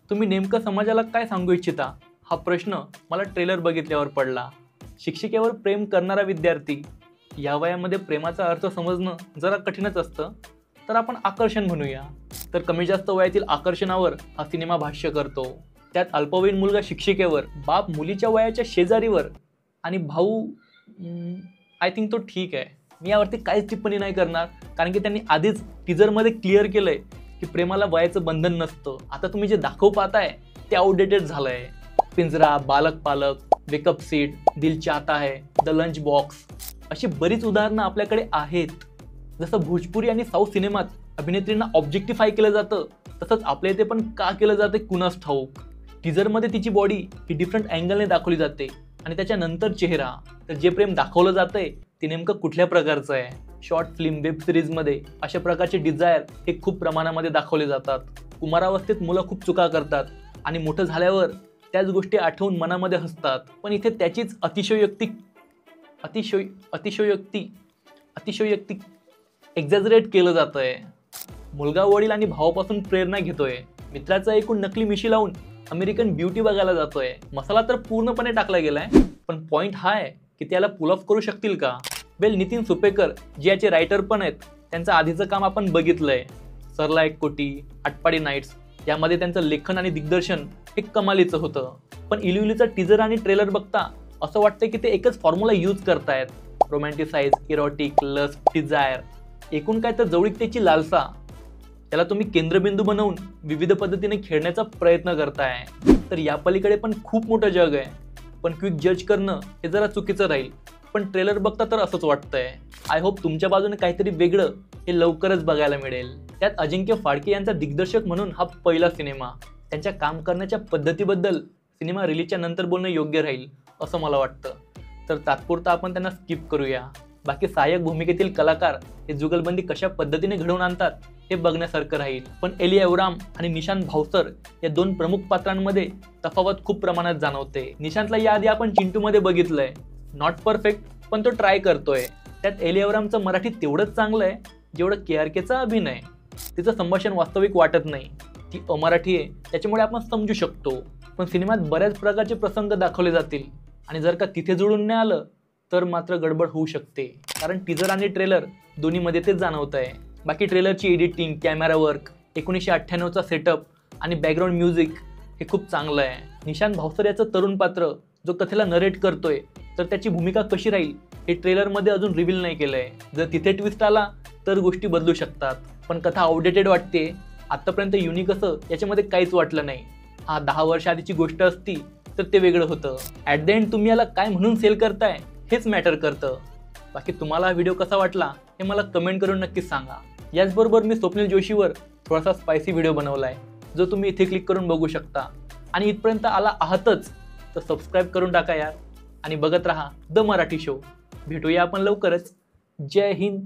तुम्ही नेमकं समाजाला काय सांगू इच्छिता हा प्रश्न मला ट्रेलर बघितल्यावर पडला। शिक्षिकेवर प्रेम करणारा विद्यार्थी या वयामध्ये प्रेमाचा अर्थ समजणं जरा कठीणच असतं, तर आपण आकर्षण म्हणूया। तर कमी जास्त वयातील आकर्षणावर हा सिनेमा भाष्य करतो। त्यात अल्पवयीन मुलगा शिक्षिकेवर, बाप मुलीच्या वयाच्या शेजारीवर आणि भाऊ आय थिंक तो ठीक आहे। मी यावरती काहीच टिप्पणी नाही करणार, कारण की त्यांनी आधीच टीजरमध्ये क्लिअर केलंय की प्रेमाला वयाचं बंधन नसतं। आता तुम्ही जे दाखव पाहताय ते आउटडेटेड झालंय। पिंजरा, बालक पालक, वेकअप सीट, दिल चाहता है, द लंच बॉक्स अशी बरीच उदाहरणं आपल्याकडे आहेत। जसं भोजपुरी आणि साऊथ सिनेमात अभिनेत्रींना ऑब्जेक्टिफाय केलं जातं, तसंच आपल्या इथे पण का केलं जाते कुणास ठाऊक। टीजरमध्ये तिची बॉडी ही डिफरंट अँगलने दाखवली जाते आणि त्याच्यानंतर चेहरा। तर जे प्रेम दाखवलं जातंय ते नेमकं कुठल्या प्रकारचं आहे? शॉर्ट फिल्म, वेब सिरीजमध्ये अशा प्रकारचे डिझायर हे खूप प्रमाणामध्ये दाखवले जातात। कुमारावस्थेत मुलं खूप चुका करतात आणि मोठं झाल्यावर त्याच गोष्टी आठवून मनामध्ये हसतात, पण इथे त्याचीच अतिशयोक्ती एक्झॅजरेट केलं जातंय। मुलगा वडील आणि भावापासून प्रेरणा घेतोय, मित्राचा एकूण नकली मिशी लावून अमेरिकन ब्युटी बघायला जातोय। मसाला तर पूर्णपणे टाकला गेलाय, पण पॉइंट हा आहे की त्याला पुल ऑफ करू शकतील का? वेल, नितीन सुपेकर जे याचे रायटर पण आहेत, त्यांचं आधीचं काम आपण बघितलंय। सरला एक कोटी, आटपाडी नाईट्स यामध्ये त्यांचं लेखन आणि दिग्दर्शन हे कमालीचं होतं। पण इलुइलीचा टीजर आणि ट्रेलर बघता असं वाटतं की ते एकच फॉर्म्युला यूज करतायत। रोमॅन्टिसाइज, इरोटिक, लस्ट, डिझायर, एकूण काय तर जवळीकतेची लालसा, त्याला तुम्ही केंद्रबिंदू बनवून विविध पद्धतीने खेळण्याचा प्रयत्न करताय। तर या पलीकडे पण खूप मोठं जग आहे, पण क्विक जज करणं हे जरा चुकीचं राहील। पण ट्रेलर बघता तर असंच वाटतंय। आय होप तुमच्या बाजूने काहीतरी वेगळं हे लवकरच बघायला मिळेल। त्यात अजिंक्य फाळके यांचा दिग्दर्शक म्हणून हा पहिला सिनेमा। त्यांच्या काम करण्याच्या पद्धतीबद्दल सिनेमा रिलीजच्या नंतर बोलणं योग्य राहील असं मला वाटतं। तर तात्पुरता आपण त्यांना स्किप करूया। बाकी सहाय्यक भूमिकेतील कलाकार हे जुगलबंदी कशा पद्धतीने घडवून आणतात हे बघण्यासारखं राहील। पण एली एवराम आणि निशांत भावसर या दोन प्रमुख पात्रांमध्ये तफावत खूप प्रमाणात जाणवते। निशांतला याआधी आपण चिंटूमध्ये बघितलंय, नॉट परफेक्ट पण तो ट्राय करतोय। त्यात एली एवरामचं मराठी तेवढंच चांगलं आहे जेवढं KRKचा अभिनय। तिचं संभाषण वास्तविक वाटत नाही, ती अमराठी आहे त्याच्यामुळे आपण समजू शकतो। पण सिनेमात बऱ्याच प्रकारचे प्रसंग दाखवले जातील आणि जर का तिथे जुळून नाही आलं तर मात्र गडबड होऊ शकते, कारण टीजर आणि ट्रेलर दोन्हीमध्ये तेच जाणवत आहे। बाकी ट्रेलरची एडिटिंग, कॅमेरा वर्क, 1998चा सेटअप आणि बॅकग्राऊंड म्युझिक हे खूप चांगलं आहे। निशांत भावसर याचं तरुण पात्र जो कथेला नरेट करतोय, तर त्याची भूमिका कशी राहील हे ट्रेलरमध्ये अजून रिव्हील नाही केलंय। जर तिथे ट्विस्ट आला तर गोष्टी बदलू शकतात। पण कथा आउटडेटेड वाटते, आतापर्यंत युनिक असं याच्यामध्ये काहीच वाटलं नाही। हा 10 वर्ष आधीची गोष्ट असती तर ते वेगळं होतं। ॲट द एंड तुम्ही याला काय म्हणून सेल करताय हेच मॅटर करतं। बाकी तुम्हाला हा व्हिडिओ कसा वाटला हे मला कमेंट करून नक्कीच सांगा। याचबरोबर मी स्वप्नील जोशीवर थोडासा स्पायसी व्हिडिओ बनवलाय, जो तुम्ही इथे क्लिक करून बघू शकता। आणि इथपर्यंत आला आहातच तर सबस्क्राईब करून टाका यार, आणि बघत राहा द मराठी शो। भेटूया आपण लवकरच। जय हिंद,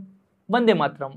वंदे मातरम।